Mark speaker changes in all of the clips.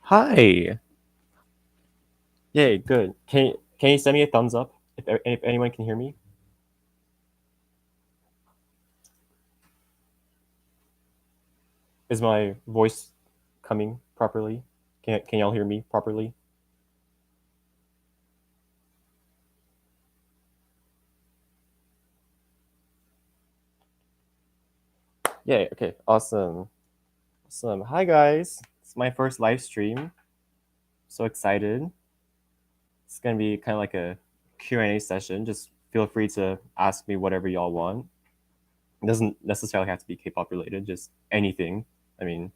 Speaker 1: Hi. Yay, good. Can you send me a thumbs up if anyone can hear me? Is my voice coming properly? Can y'all hear me properly? Yay. Okay. Awesome. Awesome. Hi guys. It's my first live stream. So excited. It's gonna be kind of like a Q&A session. Just feel free to ask me whatever y'all want. It doesn't necessarily have to be K-pop related. Just anything. I mean,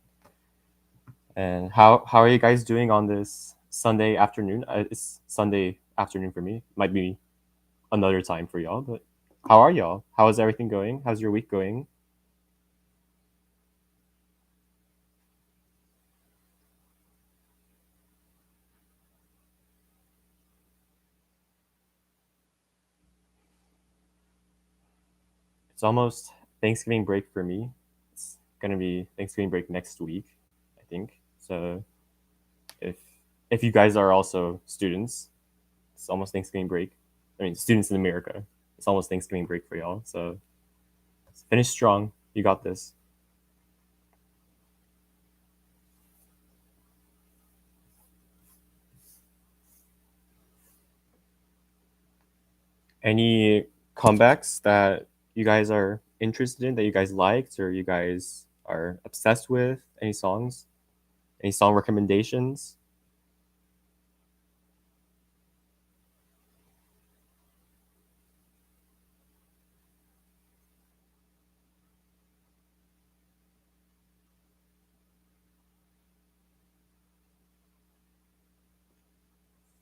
Speaker 1: and how are you guys doing on this Sunday afternoon? It's Sunday afternoon for me. Might be another time for y'all, but how are y'all? How is everything going? How's your week going? It's almost Thanksgiving break for me. It's gonna be Thanksgiving break next week, I think. So if if you guys are also students, it's almost Thanksgiving break. I mean, students in America, it's almost Thanksgiving break for y'all. So finish strong. You got this. Any comebacks that you guys are interested in, that you guys liked, or you guys are obsessed with? Any songs? Any song recommendations?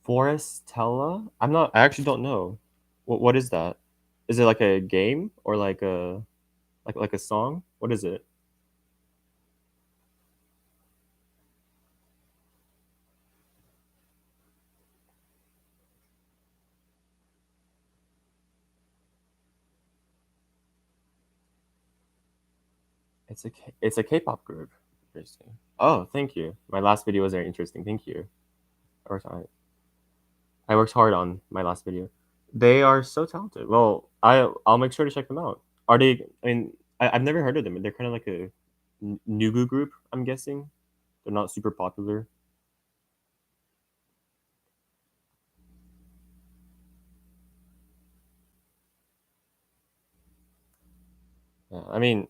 Speaker 1: Forestella? I'm not. I actually don't know. What is that? Is it like a game or like a song? What is it? It's a K-pop group. Interesting. Oh, thank you. My last video was very interesting. Thank you. I worked hard on my last video. They are so talented. Well, I'll make sure to check them out. Are they? I mean, I've never heard of them. They're kind of like a Nugu group. I'm guessing they're not super popular. I mean,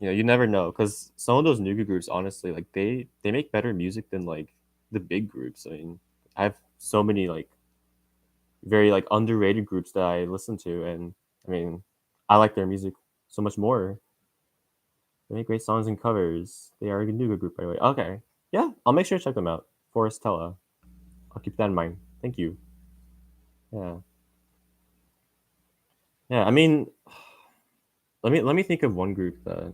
Speaker 1: you never know because some of those Nugu groups, honestly, like they make better music than like the big groups. I mean, I have so many like very like underrated groups that I listen to, and I mean, I like their music so much more. They make great songs and covers. They are a Nugu group, by the way. Okay, yeah, I'll make sure to check them out. Forestella, I'll keep that in mind. Thank you. Yeah, yeah. I mean, let me think of one group that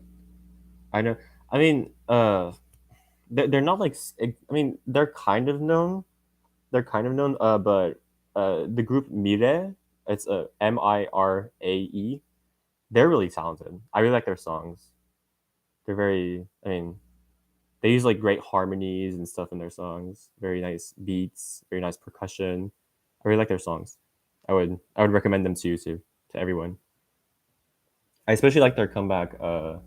Speaker 1: I know. I mean, they're not like I mean, they're kind of known. They're kind of known. But the group Mire, it's Mirae. They're really talented. I really like their songs. They're very. I mean, they use like great harmonies and stuff in their songs. Very nice beats. Very nice percussion. I really like their songs. I would recommend them to you too, to everyone. I especially like their comeback. I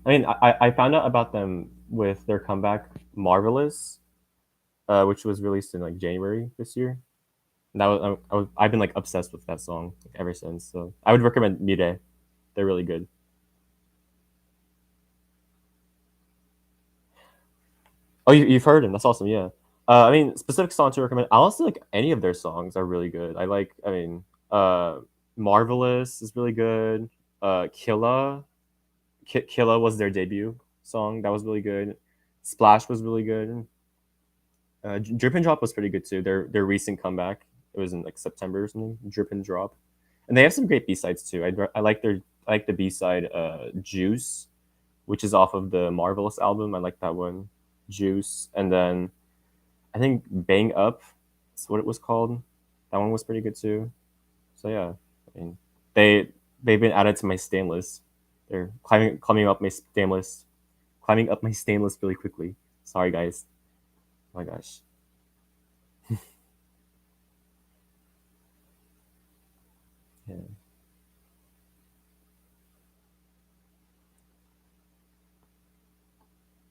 Speaker 1: mean, I found out about them with their comeback Marvelous, which was released in like January this year. And that I've been like obsessed with that song like, ever since. So I would recommend Mire. They're really good. Oh, you've heard them. That's awesome. Yeah. I mean, specific song to recommend. Honestly, like any of their songs are really good. I like. I mean, Marvelous is really good. Killa, Killa was their debut song. That was really good. Splash was really good. Drip and Drop was pretty good too. Their recent comeback. It was in like September or something. Drip and Drop, and they have some great B sides too. I like I like the B side, Juice, which is off of the Marvelous album. I like that one, Juice, and then I think Bang Up, is what it was called. That one was pretty good too. So yeah, I mean, they they've been added to my stain list. They're climbing up my stain list, climbing up my stain list really quickly. Sorry guys. Oh my gosh. Yeah.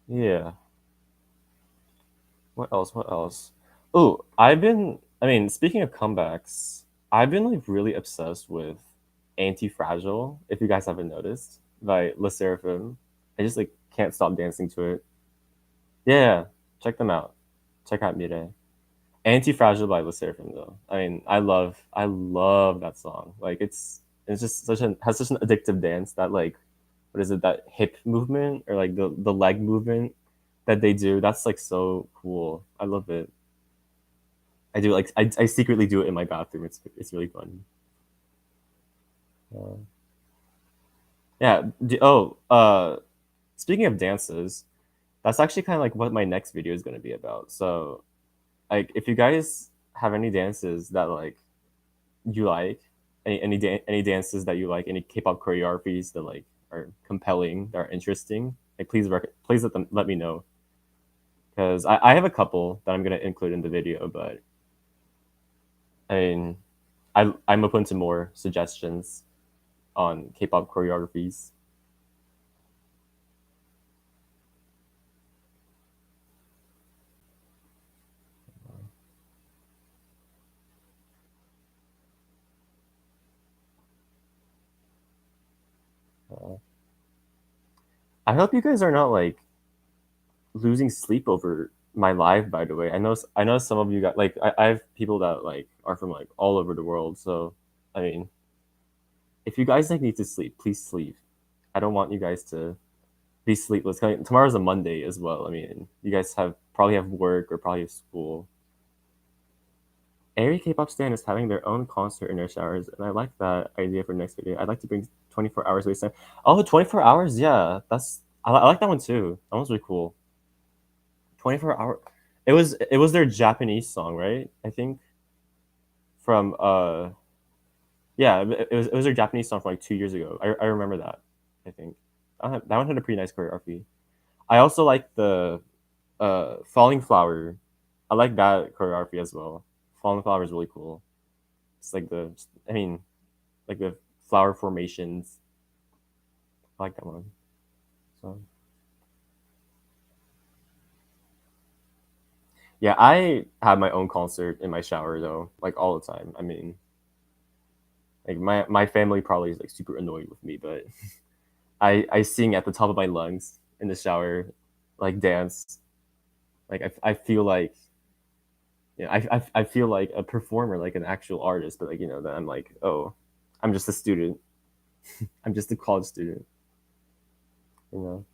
Speaker 1: Yeah. What else? What else? Oh, I've been. I mean, speaking of comebacks, I've been like really obsessed with Anti Fragile. If you guys haven't noticed, by Le Seraphim, I just like can't stop dancing to it. Yeah, check them out. Check out Mire. Anti Fragile by Le Seraphim though. I mean, I love that song. Like it's just such an has such an addictive dance that like what is it, that hip movement or like the leg movement that they do. That's like so cool. I love it. I do like I secretly do it in my bathroom. It's really fun. Uh, yeah. Speaking of dances, that's actually kind of like what my next video is going to be about. So like if you guys have any dances that like you like, any dances that you like, any K-pop choreographies that like are compelling, that are interesting, like please let me know because I have a couple that I'm gonna include in the video, but I mean I'm open to more suggestions on K-pop choreographies. Uh, I hope you guys are not like losing sleep over my live. By the way, I know some of you got like I have people that like are from like all over the world. So I mean, if you guys like need to sleep, please sleep. I don't want you guys to be sleepless. Tomorrow's a Monday as well. I mean, you guys have probably have work or probably have school. Every K-pop stan is having their own concert in their showers, and I like that idea for next video. I'd like to bring 24 hours waste time. Oh, 24 hours? Yeah, I like that one too. That one's really cool. 24 hour. It was their Japanese song, right? I think from yeah, it was their Japanese song from like 2 years ago. I remember that. I think that one had a pretty nice choreography. I also like the Falling Flower. I like that choreography as well. Falling Flower is really cool. It's like I mean, like the flower formations. I like that one. So yeah, I have my own concert in my shower though, like all the time. I mean, like my family probably is like super annoyed with me, but I sing at the top of my lungs in the shower, like dance. Like I feel like I feel like a performer, like an actual artist, but like that I'm like, oh, I'm just a student. I'm just a college student. You know.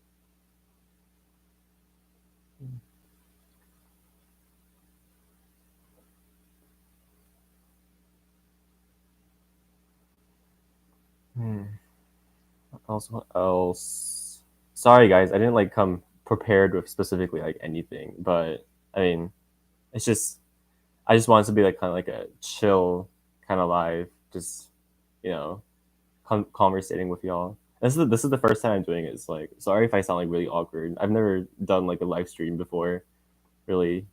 Speaker 1: Hmm. What else? Sorry guys, I didn't like come prepared with specifically like anything, but I mean, it's just I just wanted to be like kind of like a chill kind of live, just you know, conversating with y'all. This is the first time I'm doing it. It's like sorry if I sound like really awkward. I've never done like a live stream before, really.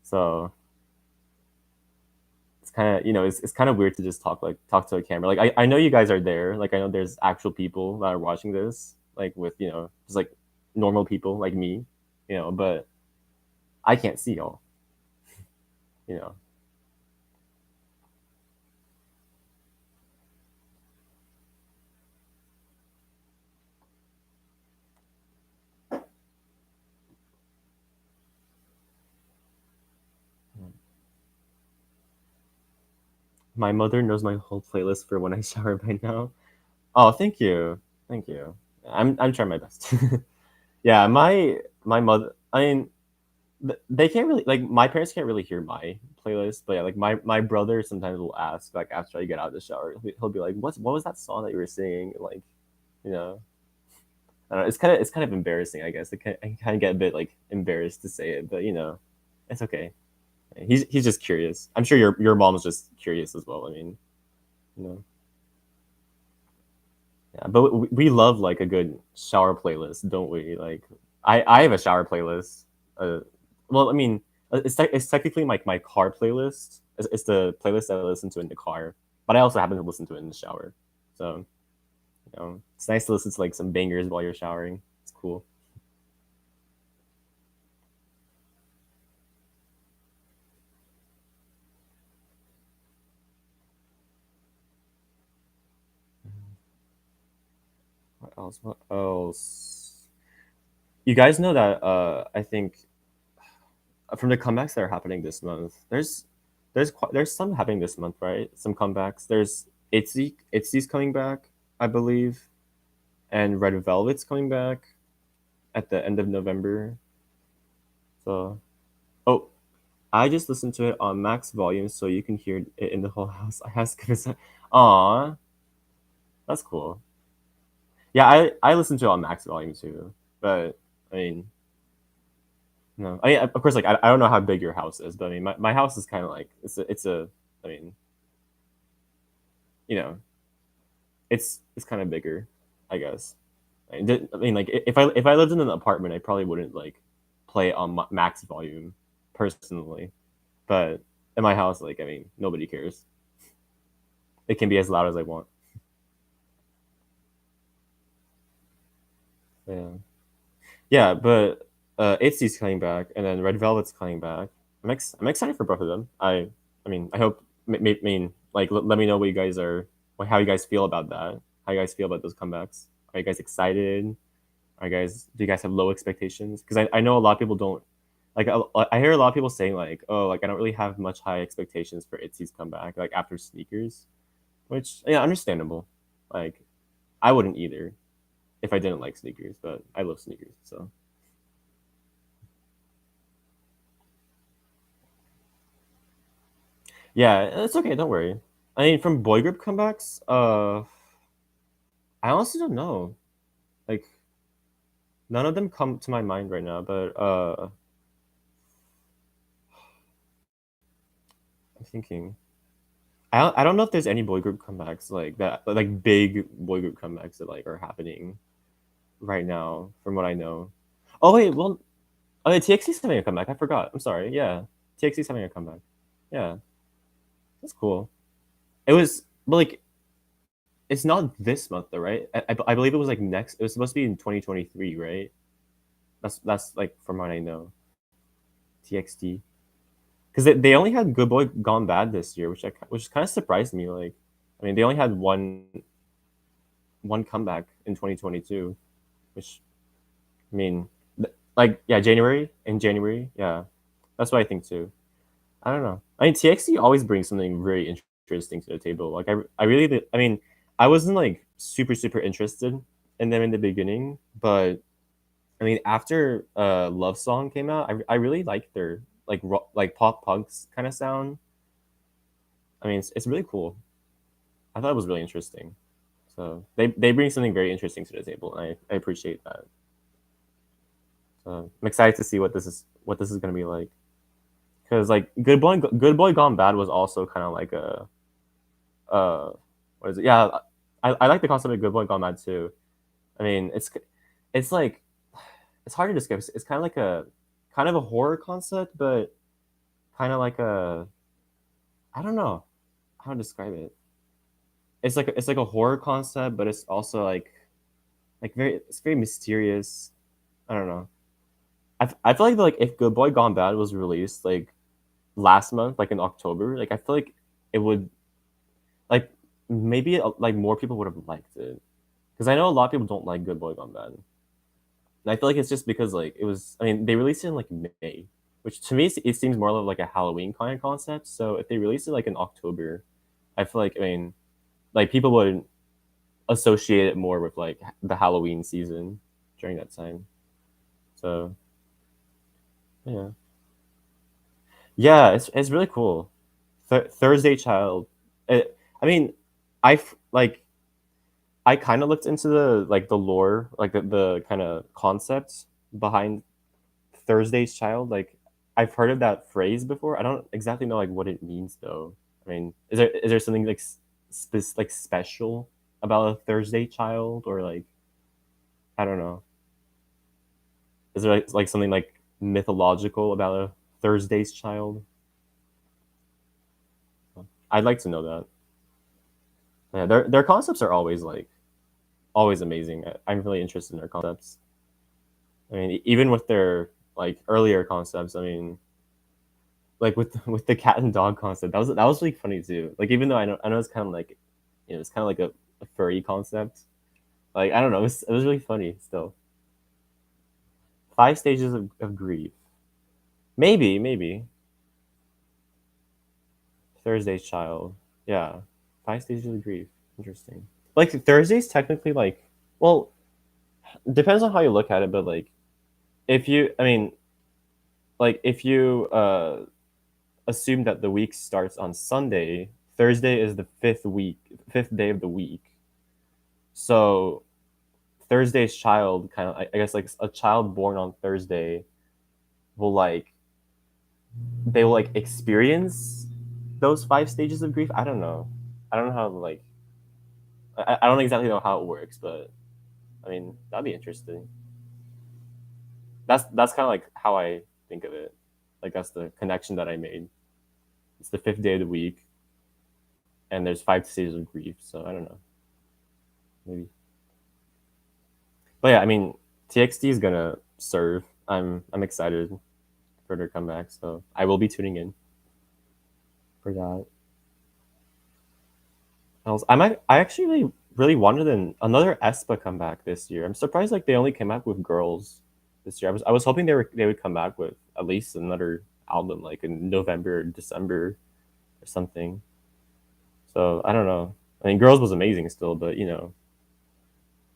Speaker 1: So it's kind of it's kind of weird to just talk to a camera. Like I know you guys are there. Like I know there's actual people that are watching this. Like with just like normal people like me, but I can't see y'all. You know. My mother knows my whole playlist for when I shower by now. Oh, thank you, thank you. I'm trying my best. Yeah, my mother. I mean, they can't really like my parents can't really hear my playlist, but yeah, like my brother sometimes will ask like after I get out of the shower, he'll be like, what was that song that you were singing? Like you know. I don't know, it's kind of embarrassing, I guess. I kind of get a bit like embarrassed to say it, but you know, it's okay. He's just curious. I'm sure your mom's just curious as well. I mean, you know, yeah. But we love like a good shower playlist, don't we? Like I have a shower playlist. Uh, well, I mean, it's technically like my car playlist. It's the playlist that I listen to in the car, but I also happen to listen to it in the shower. So you know, it's nice to listen to like some bangers while you're showering. It's cool. What else? What else? You guys know that I think from the comebacks that are happening this month, there's some happening this month, right? Some comebacks. There's Itzy's coming back, I believe, and Red Velvet's coming back at the end of November. So, oh, I just listened to it on max volume, so you can hear it in the whole house. I was gonna say, aw, that's cool. Yeah, I listened to it on max volume too, but I mean, no, I mean, of course, like I don't know how big your house is, but I mean, my house is kind of like it's a I mean, you know, it's kind of bigger, I guess. I mean, like if I lived in an apartment, I probably wouldn't like play on max volume personally, but in my house, like I mean, nobody cares. It can be as loud as I want. Yeah, yeah, but Itzy's coming back, and then Red Velvet's coming back. I'm excited for both of them. I mean, I hope. Mean, like, let me know what you guys are, like, how you guys feel about that. How you guys feel about those comebacks? Are you guys excited? Are you guys? Do you guys have low expectations? Because I know a lot of people don't. Like, I hear a lot of people saying like, oh, like I don't really have much high expectations for Itzy's comeback, like after Sneakers, which yeah, understandable. Like, I wouldn't either if I didn't like Sneakers, but I love Sneakers, so. Yeah, it's okay. Don't worry. I mean, from boy group comebacks, I honestly don't know. Like, none of them come to my mind right now. But I'm thinking. I don't know if there's any boy group comebacks like that, like big boy group comebacks that like are happening right now. From what I know. Oh wait, well, oh yeah, TXT's having a comeback. I forgot. I'm sorry. Yeah, TXT's having a comeback. Yeah, that's cool. It was, but like, it's not this month though, right? I believe it was like next. It was supposed to be in 2023, right? That's like from what I know. TXT, because they only had Good Boy Gone Bad this year, which kind of surprised me. Like, I mean, they only had one comeback in 2022, which I mean, like yeah, January, yeah, that's what I think too. I don't know. I mean, TXT always brings something very interesting to the table. Like I really, I mean, I wasn't like super interested in them in the beginning, but I mean, after Love Song came out, I really liked their like like pop punks kind of sound. I mean, it's really cool. I thought it was really interesting. So they bring something very interesting to the table, and I appreciate that. So I'm excited to see what this is gonna be like. Because like Good Boy Gone Bad was also kind of like a what is it? Yeah, I like the concept of Good Boy Gone Bad too. I mean, it's like it's hard to describe. It's kind of like a kind of a horror concept, but kind of like a I don't know how to describe it. It's like a horror concept, but it's also like very it's very mysterious. I don't know. I feel like if Good Boy Gone Bad was released like last month, like in October, like I feel like it would like maybe like more people would have liked it because I know a lot of people don't like Good Boy Gone Bad. And I feel like it's just because like it was. I mean, they released it in like May, which to me it seems more like a Halloween kind of concept. So if they released it like in October, I feel like I mean like people would associate it more with like the Halloween season during that time. So yeah, yeah, it's really cool. Thursday Child. I mean, like I kind of looked into the lore, like the kind of concepts behind Thursday's Child. Like I've heard of that phrase before. I don't exactly know like what it means though. I mean, is there something like like special about a Thursday child, or like I don't know. Is there like something like mythological about a Thursday's Child? I'd like to know that. Yeah, their concepts are always amazing. I'm really interested in their concepts. I mean, even with their like earlier concepts, I mean, like with the cat and dog concept, that was really funny too. Like even though I know it's kind of like, it's kind of like a furry concept. Like I don't know, it was really funny still. Five stages of grief. Maybe Thursday's Child. Yeah, five stages of grief. Interesting. Like Thursday's technically like, well, depends on how you look at it, but like if you, I mean, like if you assume that the week starts on Sunday, Thursday is the fifth day of the week. So Thursday's Child kind of, I guess, like a child born on Thursday will like they will like experience those five stages of grief. I don't know. I don't know how like I don't exactly know how it works, but I mean that'd be interesting. That's kind of like how I think of it. Like that's the connection that I made. It's the fifth day of the week, and there's five stages of grief. So I don't know, maybe. But yeah, I mean, TXT is gonna serve. I'm excited for their comeback, so I will be tuning in for that. I actually really wanted another aespa comeback this year. I'm surprised like they only came back with girls this year. I was hoping they would come back with at least another album like in November or December or something. So I don't know. I mean, girls was amazing still, but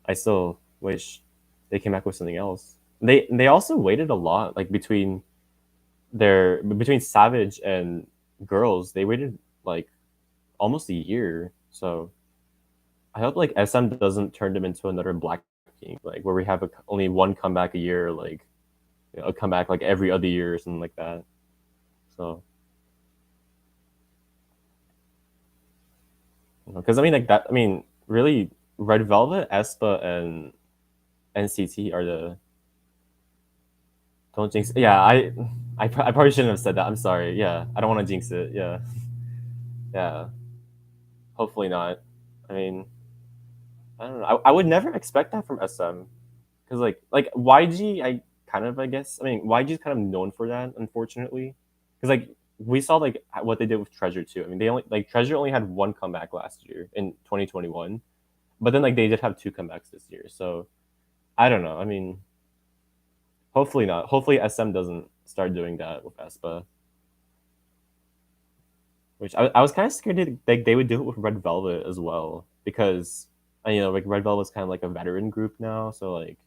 Speaker 1: I still wish they came back with something else. They also waited a lot like between Savage and Girls. They waited like almost a year. So I hope like SM doesn't turn them into another Blackpink, like where we have only one comeback a year, like a comeback like every other year or something like that. So because I mean like that, I mean really, Red Velvet, aespa, and NCT are the don't jinx. Yeah, I probably shouldn't have said that. I'm sorry. Yeah, I don't want to jinx it. Yeah, yeah. Hopefully not. I mean, I don't know. I would never expect that from SM because like YG, I guess, I mean YG is kind of known for that, unfortunately, because like we saw like what they did with Treasure too. I mean, they only like Treasure only had one comeback last year in 2021, but then like they did have two comebacks this year. So I don't know. I mean, hopefully not. Hopefully SM doesn't start doing that with aespa, which I was kind of scared like they would do it with Red Velvet as well because like Red Velvet's kind of like a veteran group now, so like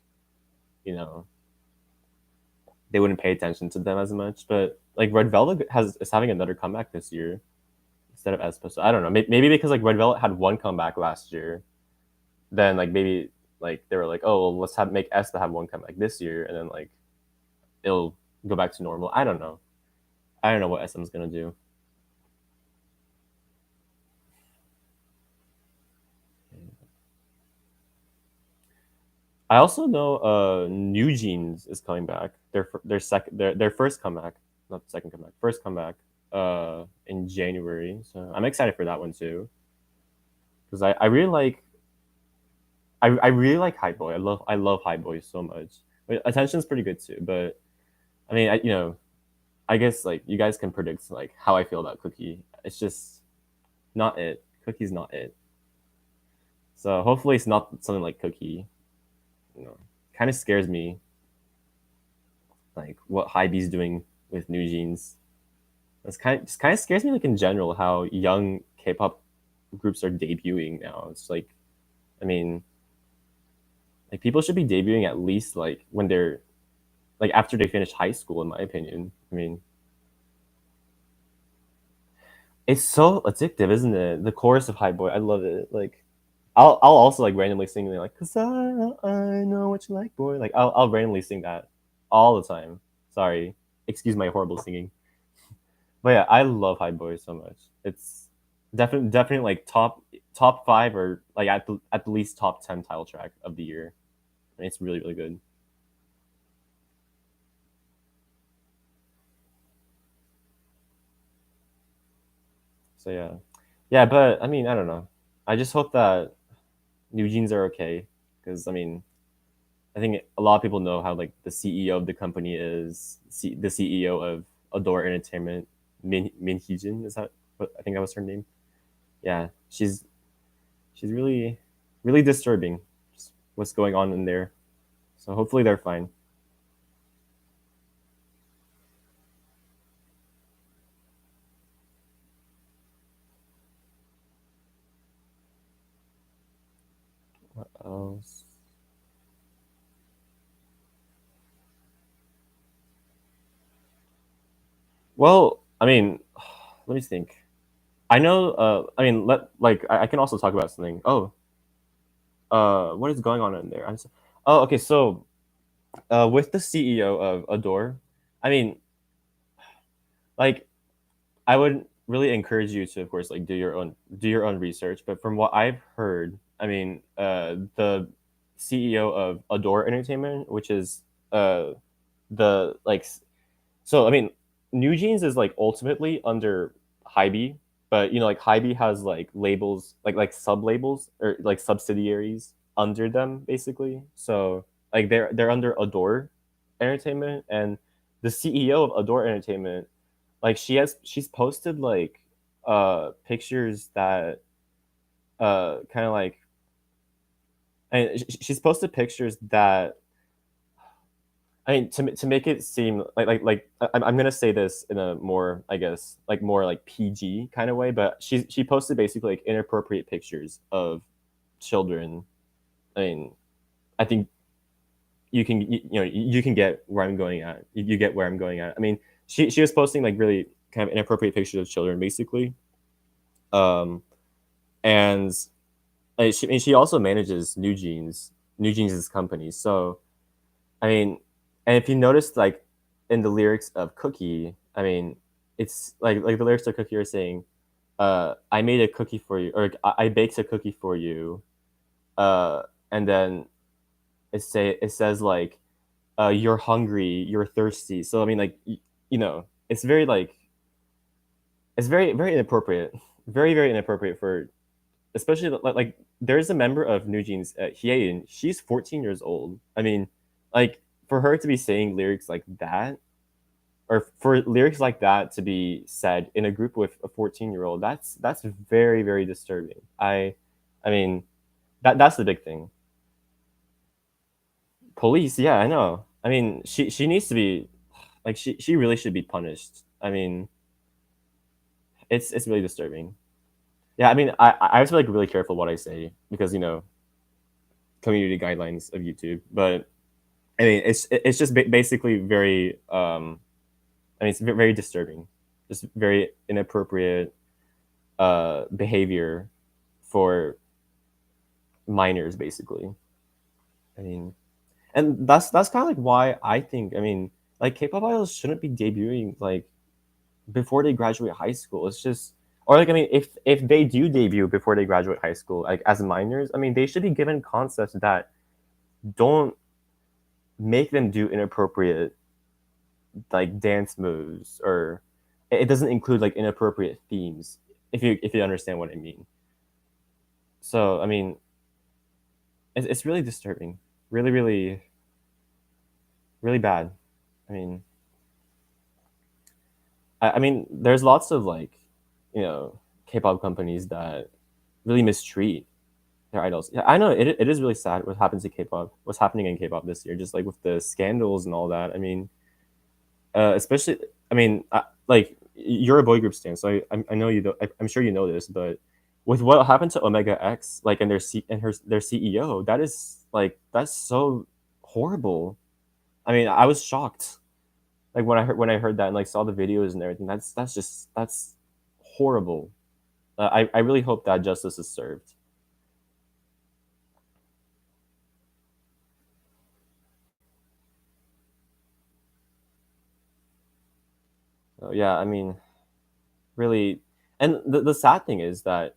Speaker 1: you know they wouldn't pay attention to them as much. But like Red Velvet is having another comeback this year instead of aespa. So I don't know. Maybe because like Red Velvet had one comeback last year, then like maybe like they were like, oh, well, let's make aespa have one comeback this year, and then like it'll go back to normal. I don't know. I don't know what SM's gonna do. I also know New Jeans is coming back. Their first comeback, not second comeback, first comeback in January. So I'm excited for that one too because I really like High Boy. I love High Boy so much. Attention's pretty good too, but I mean I guess like you guys can predict like how I feel about Cookie. It's just not it. Cookie's not it. So hopefully it's not something like Cookie. Kind of scares me like what Hybe's doing with New Jeans. Just kind of scares me like in general how young K-pop groups are debuting now. It's like I mean like people should be debuting at least like when they're like after they finish high school in my opinion. I mean it's so addictive, isn't it? The chorus of High Boy, I love it. Like I'll also like randomly sing like, "Cause I know what you like, boy." Like I'll randomly sing that all the time. Sorry, excuse my horrible singing. But yeah, I love High Boy so much. It's definitely like top five or like at the least top 10 title track of the year. And it's really really good. So yeah, yeah. But I mean, I don't know. I just hope that New Jeans are okay because I mean, I think a lot of people know how like the CEO of the company is the CEO of Adore Entertainment, Min Heejin. Is that what I think that was her name? Yeah, she's really really disturbing. Just what's going on in there. So hopefully they're fine. What else? Well, I mean, let me think. I know. I mean, I can also talk about something. Oh, what is going on in there? Oh, okay. So, with the CEO of Adore, I mean, like, I would really encourage you to, of course, like do your own research. But from what I've heard, I mean, the CEO of Adore Entertainment, which is the like so I mean, New Jeans is like ultimately under Hybe, but you know, like Hybe has like labels, like sub labels or like subsidiaries under them, basically. So like they're under Adore Entertainment, and the CEO of Adore Entertainment, like she's posted like pictures that kind of like and she's posted pictures that I mean, to make it seem I'm gonna say this in a more, I guess, like more like PG kind of way, but she posted basically like inappropriate pictures of children. I mean, I think you know you can get where I'm going at. You get where I'm going at. I mean, she was posting like really kind of inappropriate pictures of children, basically, um, and she also manages New Jeans. New Jeans is company, so I mean, and if you notice, like in the lyrics of Cookie, I mean, it's like the lyrics of Cookie are saying, "I made a cookie for you," or "I baked a cookie for you," and then it says like, "You're hungry, you're thirsty." So I mean, like you know, it's very like it's very inappropriate, very inappropriate for especially like there's a member of New Jeans, Hyein. She's 14 years old. I mean, like for her to be saying lyrics like that or for lyrics like that to be said in a group with a 14-year-old, that's very disturbing. I mean that's the big thing. Police, yeah, I know. I mean, she needs to be like she really should be punished. I mean, it's really disturbing. Yeah, I mean, I have to be like really careful what I say because you know community guidelines of YouTube, but I mean it's just basically very I mean it's very disturbing, just very inappropriate behavior for minors basically. I mean, and that's kind of like why I think I mean like K-pop idols shouldn't be debuting like before they graduate high school. It's just or like I mean if they do debut before they graduate high school like as minors, I mean they should be given concepts that don't make them do inappropriate like dance moves or it doesn't include like inappropriate themes if you understand what I mean. So I mean it's really disturbing, really bad. I mean I mean there's lots of like you know K-pop companies that really mistreat their idols. Yeah, I know it is really sad what happens to K-pop, what's happening in K-pop this year, just like with the scandals and all that. I mean especially I mean like you're a boy group stan, so I know you know I'm sure you know this, but with what happened to Omega X, like and their CEO, that is like that's so horrible. I mean, I was shocked like when I heard that and like saw the videos and everything. That's just that's horrible. I really hope that justice is served. Yeah, I mean, really, and the sad thing is that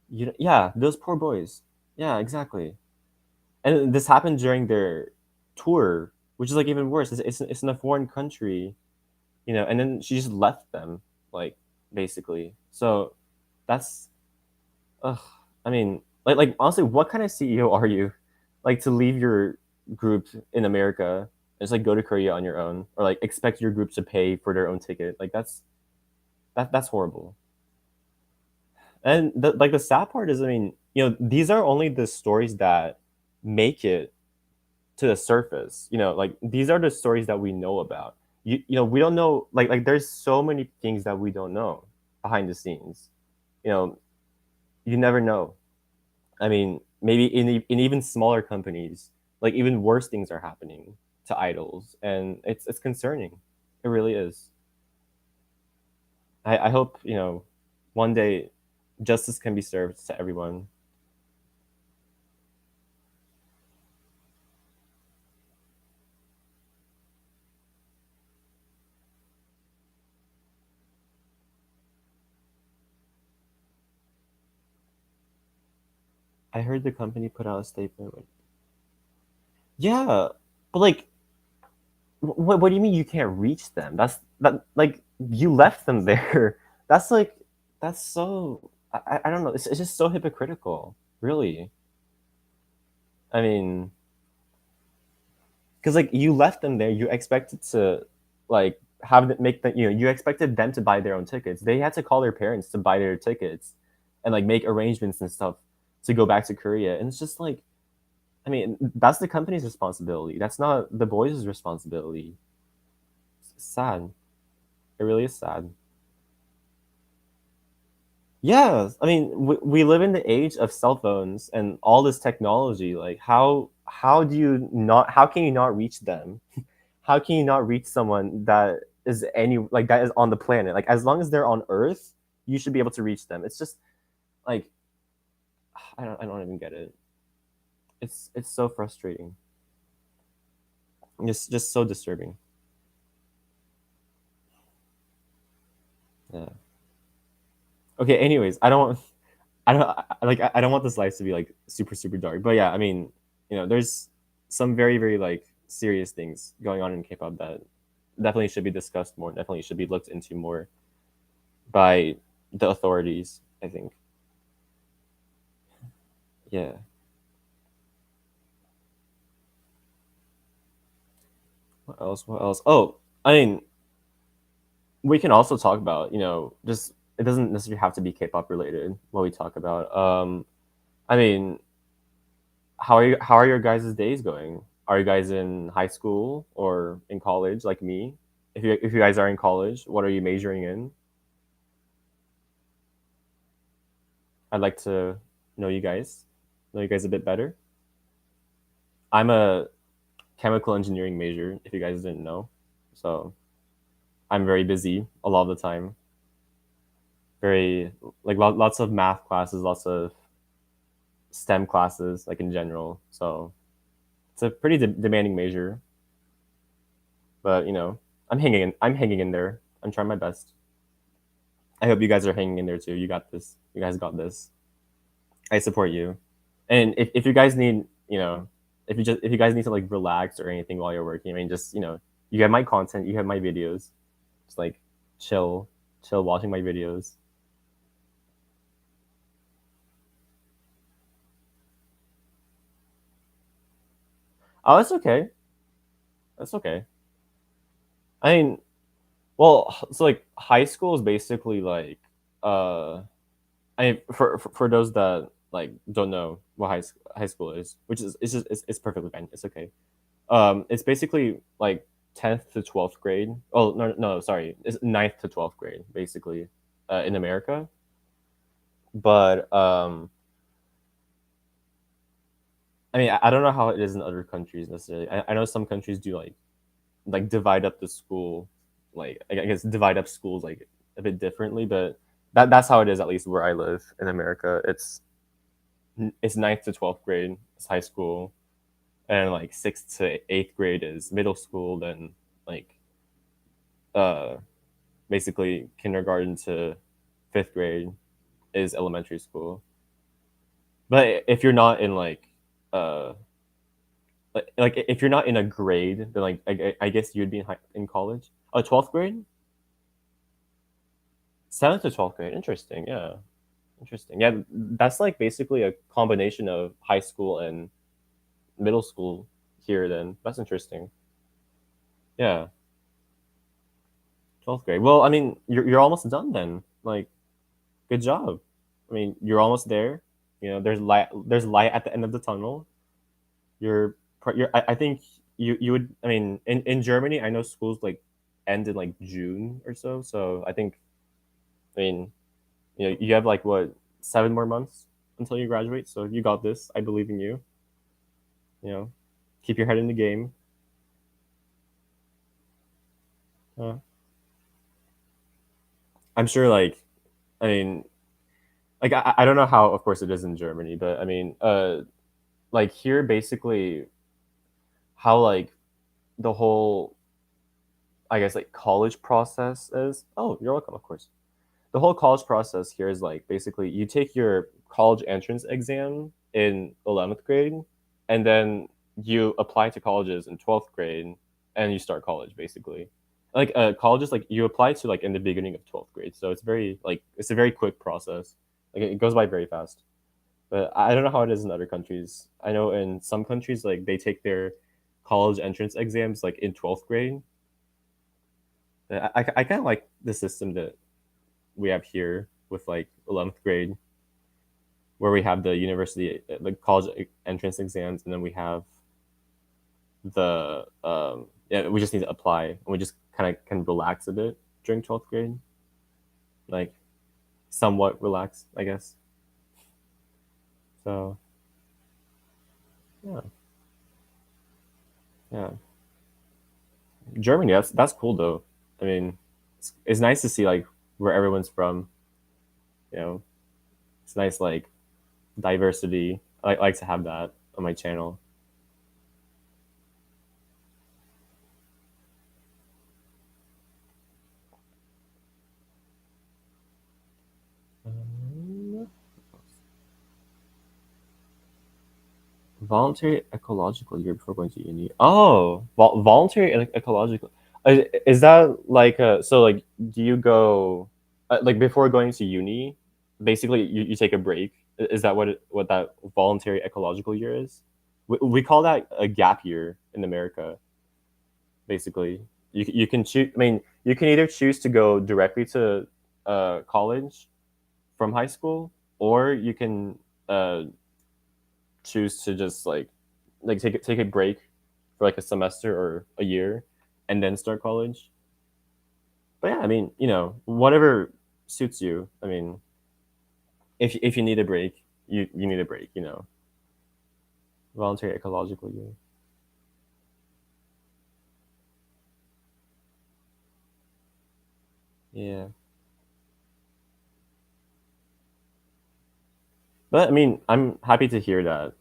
Speaker 1: yeah, those poor boys. Yeah, exactly. And this happened during their tour, which is like even worse. It's in a foreign country, and then she just left them, like basically. So that's, ugh. I mean, like honestly, what kind of CEO are you, like to leave your group in America and just like go to Korea on your own, or like expect your group to pay for their own ticket? Like that's horrible. And the sad part is, I mean, these are only the stories that make it to the surface. Like these are the stories that we know about. We don't know, like there's so many things that we don't know behind the scenes. You know, you never know. I mean, maybe in even smaller companies, like even worse things are happening to idols, and it's concerning. It really is. I hope one day justice can be served to everyone. I heard the company put out a statement. Yeah, but like, what do you mean you can't reach them? That like you left them there. That's like that's so I don't know. It's just so hypocritical, really. I mean, because like you left them there, you expected to like have them make them. You expected them to buy their own tickets. They had to call their parents to buy their tickets, and like make arrangements and stuff to go back to Korea. And it's just like, I mean, that's the company's responsibility. That's not the boys' responsibility. It's sad. It really is sad. Yeah, I mean, we live in the age of cell phones and all this technology. Like, how can you not reach them? How can you not reach someone that is that is on the planet? Like, as long as they're on Earth, you should be able to reach them. It's just like, I don't even get it. It's so frustrating. Just so disturbing. Yeah. Okay. Anyways, I don't want this life to be like super super dark. But yeah, I mean, there's some very very like serious things going on in K-pop that definitely should be discussed more. Definitely should be looked into more by the authorities. I think. Yeah. What else? What else? Oh, I mean, we can also talk about just it doesn't necessarily have to be K-pop related. What we talk about. I mean, how are your guys' days going? Are you guys in high school or in college like me? If you guys are in college, what are you majoring in? I'd like to know you guys, know you guys a bit better. I'm a chemical engineering major, if you guys didn't know. So I'm very busy a lot of the time. Very like lots of math classes, lots of STEM classes, like in general. So it's a pretty demanding major, but I'm hanging in there. I'm trying my best. I hope you guys are hanging in there too. You got this. You guys got this. I support you. And if you guys need, if you guys need to like relax or anything while you're working, I mean, just you have my content, you have my videos. Just like chill, chill watching my videos. Oh, that's okay. That's okay. I mean, well, so like high school is basically like, uh, I mean, for those that like don't know what high school is, which is it's perfectly fine. It's okay. It's basically like 10th to 12th grade. Oh no, no, sorry, it's ninth to 12th grade basically, in America. But I mean, I don't know how it is in other countries necessarily. I know some countries do like divide up the school, like I guess divide up schools like a bit differently, but that's how it is at least where I live in America. It's ninth to 12th grade is high school, and like sixth to eighth grade is middle school. Then like uh basically kindergarten to fifth grade is elementary school. But if you're not in uh like if you're not in a grade, then like I guess you'd be in college. Oh, 12th grade, 7th to 12th grade. Interesting. Yeah, interesting. Yeah, that's like basically a combination of high school and middle school here. Then that's interesting. Yeah, 12th grade. Well, I mean, you're almost done then. Like, good job. I mean, you're almost there. You know, there's light at the end of the tunnel. I think you would. I mean, in Germany, I know schools like end in like June or so. So I think, I mean, you know, you have like what, 7 more months until you graduate. So you got this. I believe in you. You know, keep your head in the game. Uh, I'm sure. Like, I mean, like I don't know how. Of course, it is in Germany, but I mean, like here, basically, how like the whole, I guess, like college process is. Oh, you're welcome. Of course, the whole college process here is like basically you take your college entrance exam in 11th grade, and then you apply to colleges in 12th grade, and you start college basically. Like colleges, like you apply to like in the beginning of 12th grade, so it's very like it's a very quick process. Like it goes by very fast. But I don't know how it is in other countries. I know in some countries like they take their college entrance exams like in 12th grade. I kind of like the system that we have here with like 11th grade, where we have the university, the college entrance exams, and then we have the yeah, we just need to apply, and we just kind of can relax a bit during 12th grade, like somewhat relaxed, I guess. So yeah, yeah, Germany. That's cool though. I mean, it's nice to see like where everyone's from. You know, it's nice like diversity. I like to have that on my channel. Um, Voluntary ecological year before going to uni. Oh, voluntary ecological. Is that like so like do you go like before going to uni? Basically, you take a break. Is that what that voluntary ecological year is? We call that a gap year in America. Basically, you can choose. I mean, you can either choose to go directly to college from high school, or you can choose to just like take a break for like a semester or a year and then start college. But yeah, I mean, you know, whatever suits you. I mean, if you need a break, you need a break. You know, voluntary ecological year. Yeah, but I mean, I'm happy to hear that.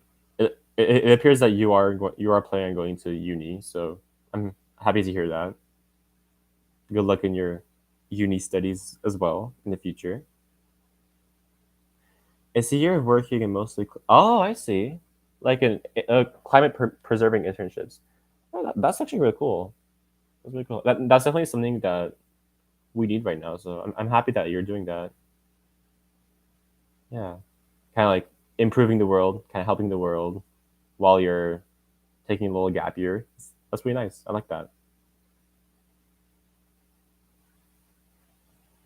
Speaker 1: It appears that you are planning on going to uni, so I'm happy to hear that. Good luck in your uni studies as well in the future. It's a year of working and mostly. Oh, I see. Like climate preserving internships. Oh, that's actually really cool. That's really cool. That's definitely something that we need right now. So I'm happy that you're doing that. Yeah, kind of like improving the world, kind of helping the world while you're taking a little gap year. That's really nice. I like that.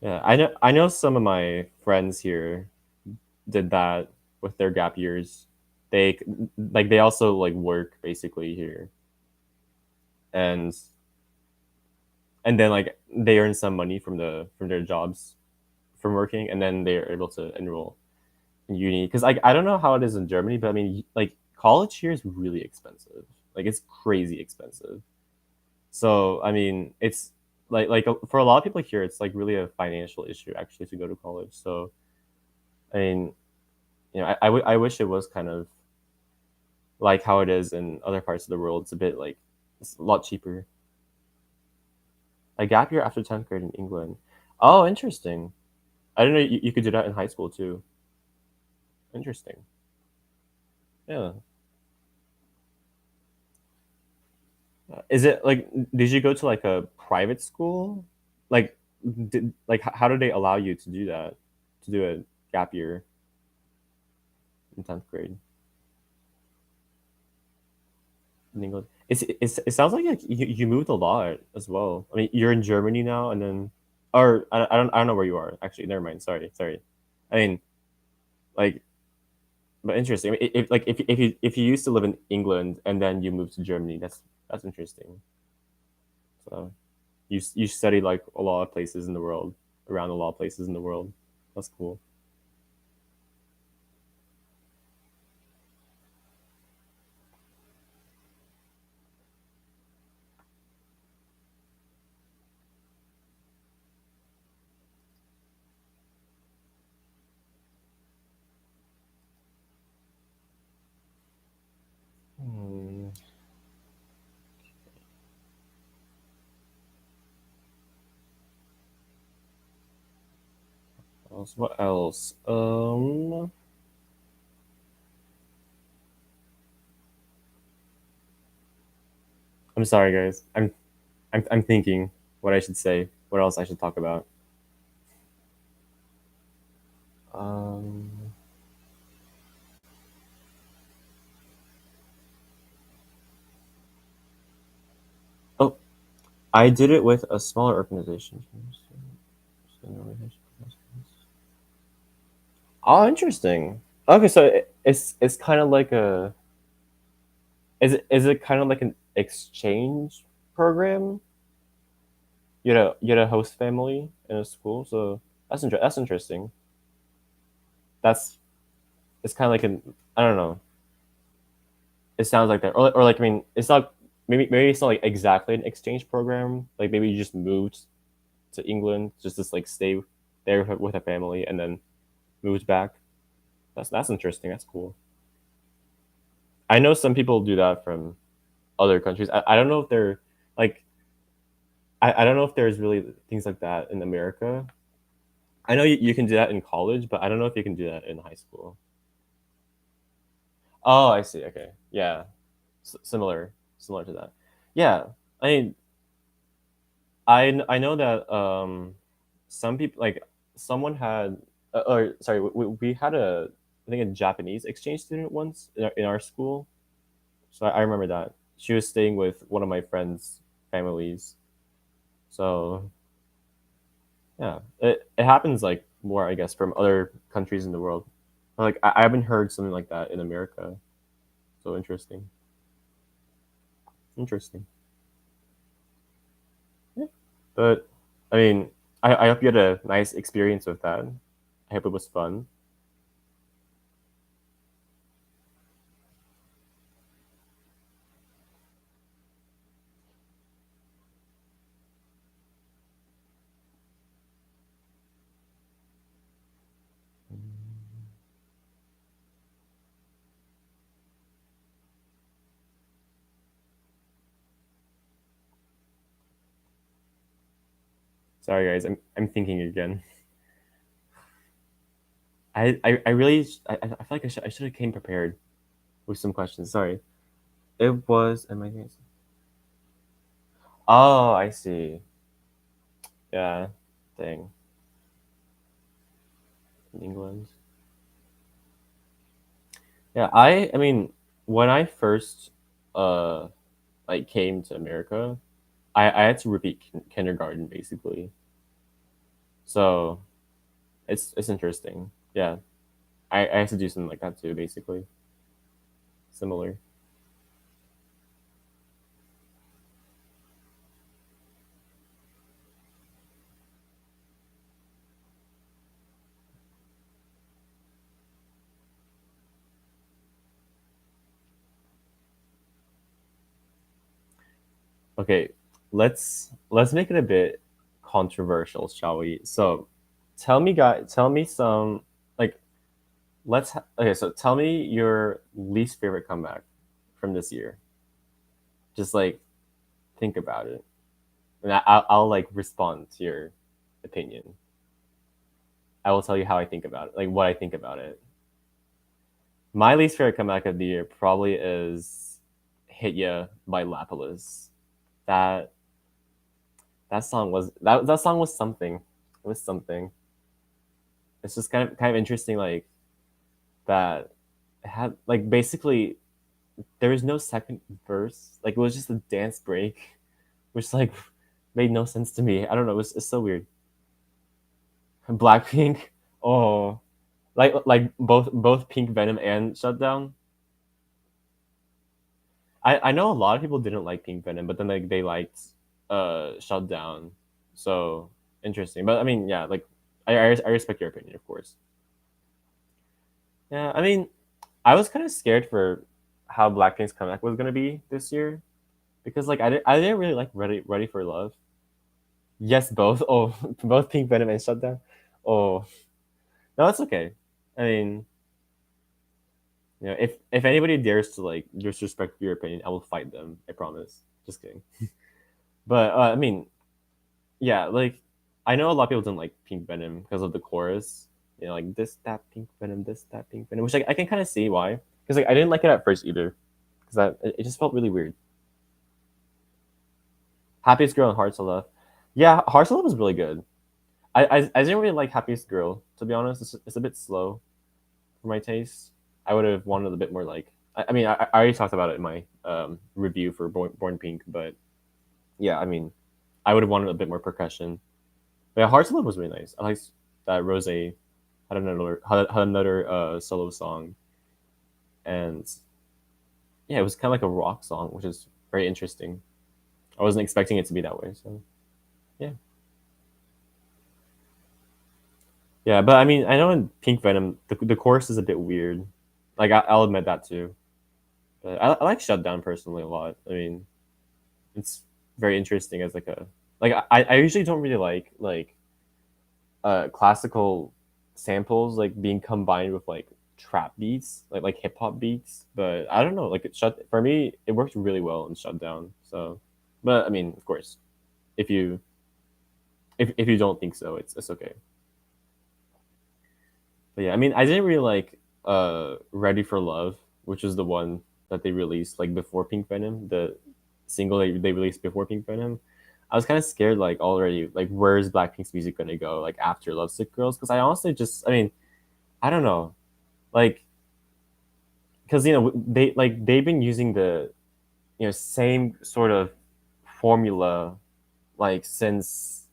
Speaker 1: Yeah, I know some of my friends here did that with their gap years. They like they also like work basically here, and then like they earn some money from their jobs from working, and then they're able to enroll in uni. Because like I don't know how it is in Germany, but I mean like college here is really expensive. Like it's crazy expensive. So I mean it's like for a lot of people here, it's like really a financial issue actually to go to college. So I mean, you know, I wish it was kind of like how it is in other parts of the world. It's a bit like it's a lot cheaper. A gap year after 10th grade in England. Oh, interesting. I didn't know you could do that in high school too. Interesting. Yeah. Is it like did you go to like a private school? Like how did they allow you to do that? To do a gap year in 10th grade in England? It sounds like you moved a lot as well. I mean, you're in Germany now, and then, or I don't know where you are actually. Never mind. Sorry. I mean, like, but interesting. I mean, if you used to live in England and then you moved to Germany, that's interesting. So you studied like a lot of places in the world, around a lot of places in the world. That's cool. Hmm. What else? I'm sorry, guys. I'm thinking what I should say. What else I should talk about? Um. Oh, I did it with a smaller organization. Oh, interesting. Okay, so it's kind of like a is it kind of like an exchange program? You had a host family in a school, so that's interesting. That's it's kind of like an I don't know. It sounds like that, or like I mean, it's not maybe it's not like exactly an exchange program. Like maybe you just moved to England just to like stay there with a family and then moved back. That's interesting. That's cool. I know some people do that from other countries. I don't know if they're like I don't know if there's really things like that in America. I know you can do that in college, but I don't know if you can do that in high school. Oh, I see. Okay, yeah, similar to that. Yeah, I mean, I know that some people like someone had or sorry we had a I think a Japanese exchange student once in our school. So I remember that she was staying with one of my friends' families. So yeah, it happens like more I guess from other countries in the world. Like I haven't heard something like that in America. So interesting, interesting. Yeah. But I mean, I hope you had a nice experience with that. I hope it was fun. Sorry guys, I'm thinking again. I really I feel like I should have came prepared with some questions. Sorry. It was am I Oh, I see. Yeah. Dang. In England. Yeah, I mean when I first uh like came to America, I had to repeat kindergarten basically. So it's interesting. Yeah. I had to do something like that too, basically. Similar. Okay, let's make it a bit controversial, shall we? So, tell me some like okay. So tell me your least favorite comeback from this year. Just like think about it, and I'll like respond to your. opinion. I will tell you how I think about it, like what I think about it. My least favorite comeback of the year probably is "Hit Ya" by Lapillus. That that song was something. It was something. It's just kind of interesting, like that it had like basically there was no second verse. Like it was just a dance break, which like made no sense to me. I don't know. It's so weird. Blackpink. Oh, like both Pink Venom and Shutdown. I know a lot of people didn't like Pink Venom, but then like they liked Shutdown. So interesting. But I mean, yeah, like I respect your opinion, of course. Yeah, I mean, I was kind of scared for how Blackpink's comeback was gonna be this year because like I didn't really like Ready for Love. Yes, both. Oh, both Pink Venom and Shutdown. Oh, no, it's okay. I mean, if anybody dares to like disrespect your opinion, I will fight them. I promise. Just kidding. But I mean, yeah, like I know a lot of people didn't like Pink Venom because of the chorus. You know, like this, that Pink Venom, this, that Pink Venom, which like I can kind of see why. Because like I didn't like it at first either, because it just felt really weird. Happiest Girl and Hearts of Love, yeah, Hearts of Love was really good. I didn't really like Happiest Girl, to be honest. It's a bit slow for my taste. I would have wanted a bit more like. I mean, I already talked about it in my review for Born Pink, but yeah, I mean, I would have wanted a bit more percussion. But yeah, Hearts of Love was really nice. I liked that Rose had another solo song, and yeah, it was kind of like a rock song, which is very interesting. I wasn't expecting it to be that way, so yeah, yeah. But I mean, I know in Pink Venom, the chorus is a bit weird. Like I'll admit that too. But I like Shutdown personally a lot. I mean, it's very interesting as like a like I usually don't really like classical samples like being combined with like trap beats, like hip hop beats. But I don't know, like it shut for me, it worked really well in Shutdown. So, but I mean, of course, if you if you don't think so, it's okay. But yeah, I mean, I didn't really like Ready for Love, which is the one that they released like before Pink Venom, the single they released before Pink Venom. I was kind of scared, like already, like where's Blackpink's music gonna go, like after Lovesick Girls? Because I honestly just, I mean, I don't know, like, because they've been using the same sort of formula like since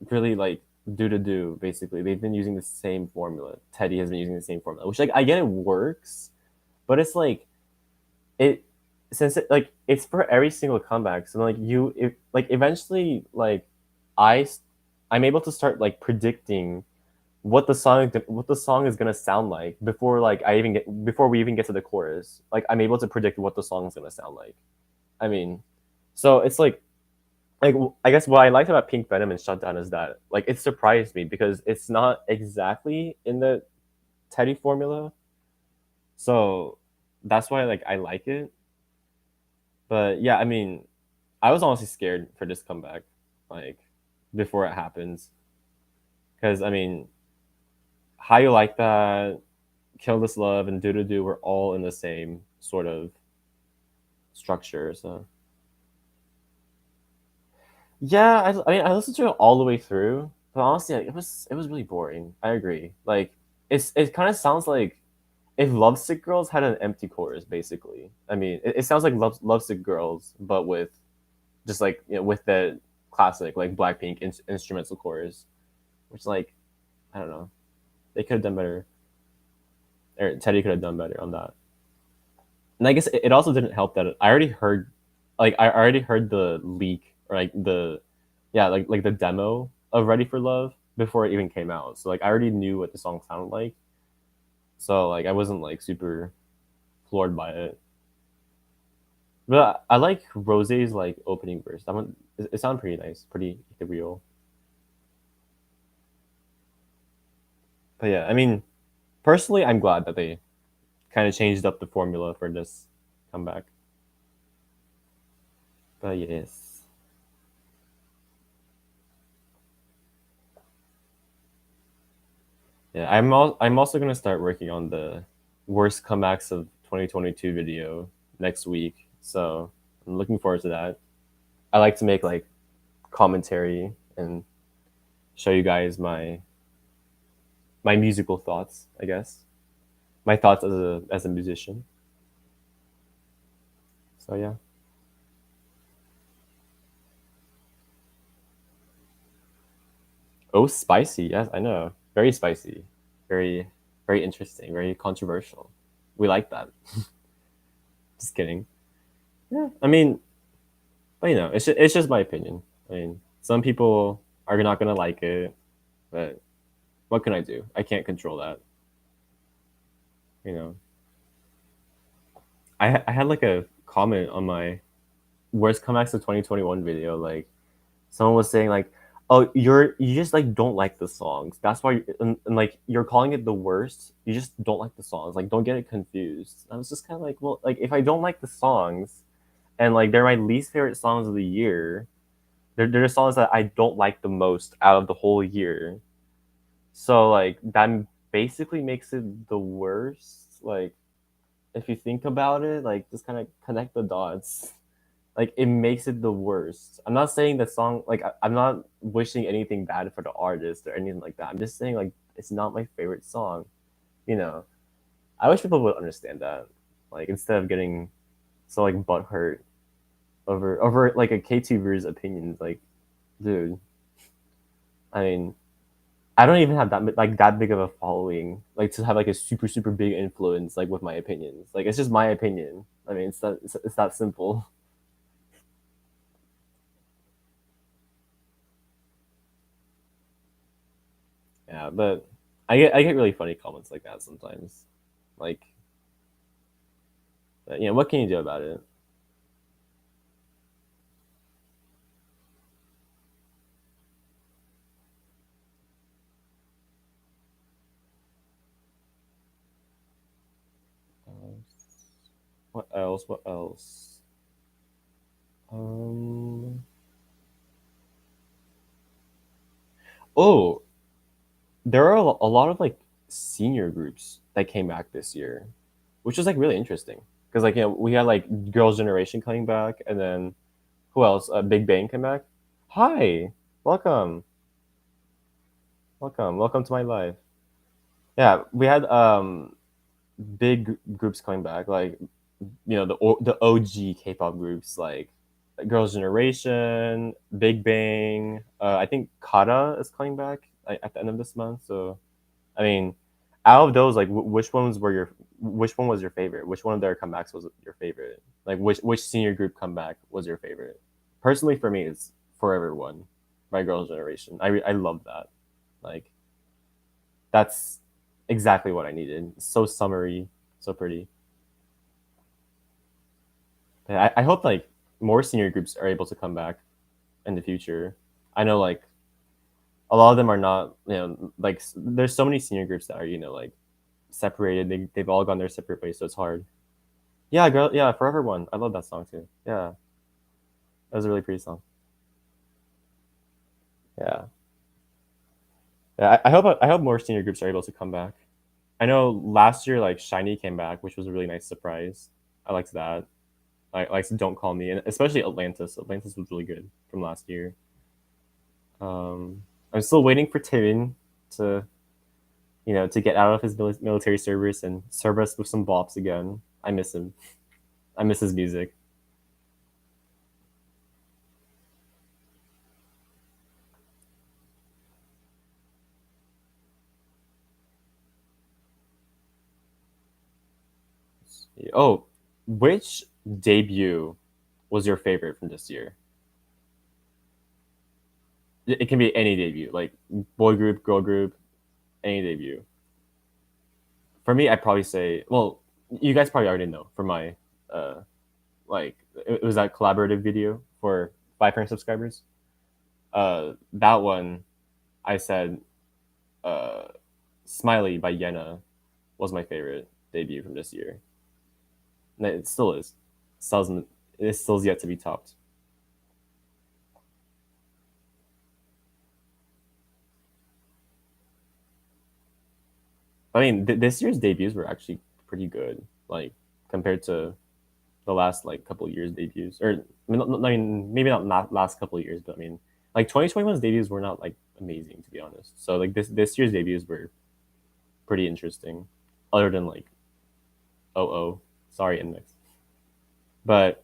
Speaker 1: really like do basically they've been using the same formula. Teddy has been using the same formula, which like I get it works, but it's like it since it like it's for every single comeback. So like like eventually like I s- I'm able to start like predicting what the song is gonna sound like before like before we even get to the chorus. Like I'm able to predict what the song is gonna sound like. I mean, so it's like I guess what I liked about Pink Venom and Shutdown is that like it surprised me because it's not exactly in the Teddy formula. So that's why like I like it. But yeah, I mean, I was honestly scared for this comeback, like before it happens, because I mean, How You Like That, Kill This Love, and Do Do Do were all in the same sort of structure. So yeah, I mean, I listened to it all the way through, but honestly, like, it was really boring. I agree. Like it kind of sounds like if Lovesick Girls had an empty chorus, basically. I mean, it sounds like Lovesick Girls, but with just like with the classic like Blackpink instrumental chorus, which like I don't know, they could have done better, or Teddy could have done better on that. And I guess it also didn't help that I already heard the leak or like the yeah like the demo of Ready for Love before it even came out. So like I already knew what the song sounded like. So like I wasn't like super floored by it. But I like Rose's like opening verse. That one it sounded pretty nice, pretty ethereal. But yeah, I mean, personally, I'm glad that they kind of changed up the formula for this comeback. But yes, Yeah, I'm also gonna start working on the worst comebacks of 2022 video next week. So I'm looking forward to that. I like to make like commentary and show you guys my musical thoughts, I guess. My thoughts as a musician. So yeah. Oh, spicy. Yes, I know. Very spicy. Very very interesting. Very controversial. We like that. Just kidding. Yeah. I mean, but it's just my opinion. I mean, some people are not gonna like it, but what can I do? I can't control that. You know. I had like a comment on my worst comebacks of 2021 video. Like someone was saying like, "Oh, you just like don't like the songs. That's why and like you're calling it the worst. You just don't like the songs. Like don't get it confused." I was just kind of like, well, like if I don't like the songs and like they're my least favorite songs of the year, they're the songs that I don't like the most out of the whole year. So like that basically makes it the worst. Like if you think about it, like just kind of connect the dots. Like it makes it the worst. I'm not saying the song like I'm not wishing anything bad for the artist or anything like that. I'm just saying like it's not my favorite song. You know, I wish people would understand that. Like instead of getting so like butthurt over like a K-tuber's opinions, like dude, I mean, I don't even have that big of a following, like to have like a super big influence like with my opinions. Like it's just my opinion. I mean, it's that simple. Yeah, but I get really funny comments like that sometimes. Like, what can you do about it? Uh, what else? What else? Um. Oh, there are a lot of like senior groups that came back this year, which was like really interesting because like we had like Girls' Generation coming back, and then who else? Big Bang came back. Hi, welcome, welcome to my life. Yeah, we had big groups coming back, like the OG K-pop groups like Girls' Generation, Big Bang. I think Kara is coming back like, at the end of this month. So I mean, out of those, like which one was your favorite? Which one of their comebacks was your favorite? Like which senior group comeback was your favorite? Personally, for me, it's Forever One by Girls' Generation. I love that. Like that's exactly what I needed. So summery, so pretty. Yeah, I hope like more senior groups are able to come back in the future. I know like a lot of them are not, like there's so many senior groups that are, like separated. They've all gone their separate ways, so it's hard. Yeah, girl, yeah, Forever One. I love that song too. Yeah, that was a really pretty song. Yeah, yeah. I hope more senior groups are able to come back. I know last year like Shiny came back, which was a really nice surprise. I liked that. I like Don't Call Me, and especially Atlantis. Atlantis was really good from last year. I'm still waiting for Tivin to to get out of his military service and serve us with some bops again. I miss him. I miss his music. Oh, which debut was your favorite from this year? It can be any debut, like boy group, girl group, any debut. For me, I'd probably say, well, you guys probably already know for my, uh, like, it was that collaborative video for 500 subscribers. That one, I said, uh, Smiley by Yena was my favorite debut from this year. And it still is. It still is yet to be topped. I mean, this year's debuts were actually pretty good, like compared to the last like couple of years debuts, or I mean maybe not last couple of years, but I mean like 2021's debuts were not like amazing to be honest. So like this year's debuts were pretty interesting, other than like sorry Index, but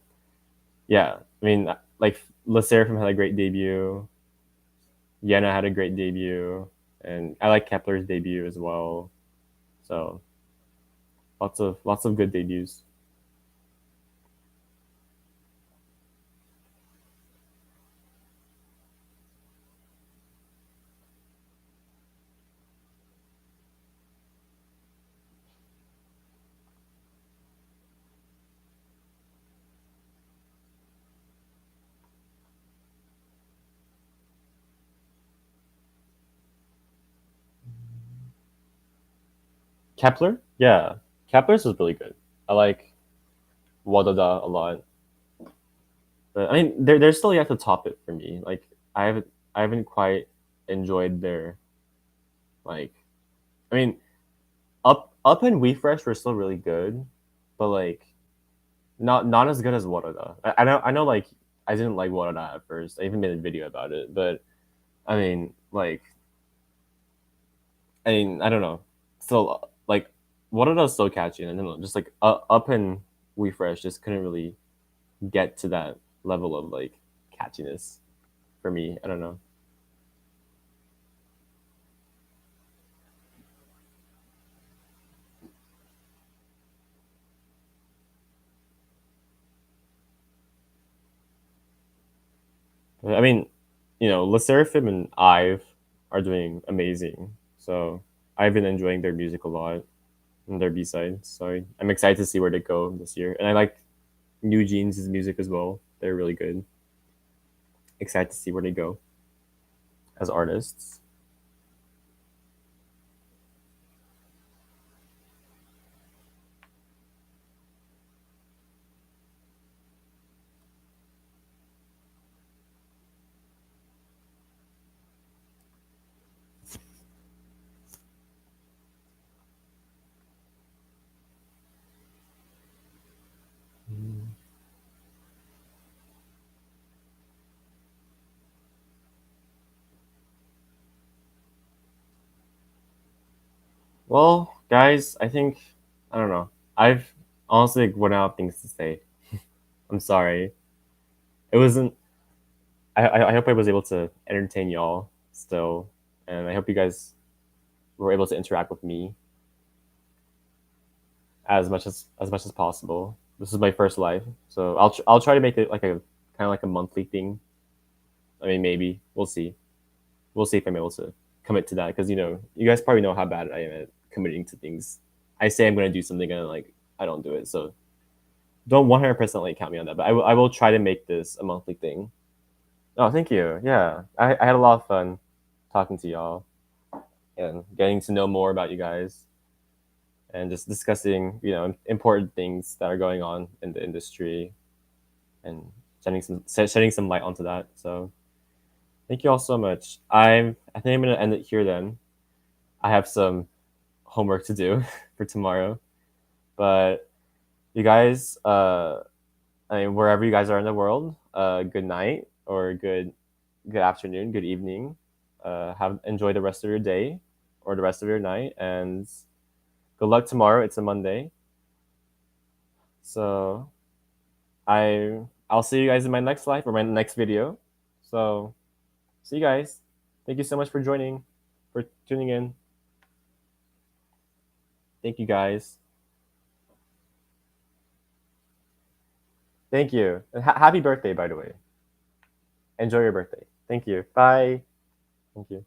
Speaker 1: yeah, I mean like La Seraphim had a great debut, Yena had a great debut, and I like Kepler's debut as well. So lots of good debuts. Kepler, yeah, Kepler's was really good. I like Wadada a lot. But I mean, they're still yet to top it for me. Like I haven't quite enjoyed their like. I mean, up and We Fresh were still really good, but like not as good as Warada. I know like I didn't like Warada at first. I even made a video about it, but I mean like I don't know. Still like Warada is so catchy, and I don't know, just like up and We Fresh just couldn't really get to that level of like catchiness for me. I don't know. I mean, La Seraphim and Ive are doing amazing. So I've been enjoying their music a lot and their B sides. So I'm excited to see where they go this year. And I like New Jeans' music as well. They're really good. Excited to see where they go as artists. Well, guys, I think I don't know. I've honestly run out of things to say. I'm sorry. It wasn't. I hope I was able to entertain y'all still, and I hope you guys were able to interact with me as much as possible. This is my first live, so I'll try to make it like a kind of like a monthly thing. I mean, maybe we'll see. We'll see if I'm able to commit to that because you guys probably know how bad I am at committing to things. I say I'm gonna do something and like I don't do it. So don't 100% like count me on that. But I will try to make this a monthly thing. Oh, thank you. Yeah, I had a lot of fun talking to y'all and getting to know more about you guys and just discussing important things that are going on in the industry and shedding some light onto that. So thank you all so much. I think I'm gonna end it here then. I have some homework to do for tomorrow, but you guys, I mean, wherever you guys are in the world, good night or good afternoon, good evening. Have enjoy the rest of your day or the rest of your night, and good luck tomorrow. It's a Monday, so I'll see you guys in my next live or my next video. So see you guys. Thank you so much for joining, for tuning in. Thank you guys. Thank you. And happy birthday, by the way. Enjoy your birthday. Thank you. Bye. Thank you.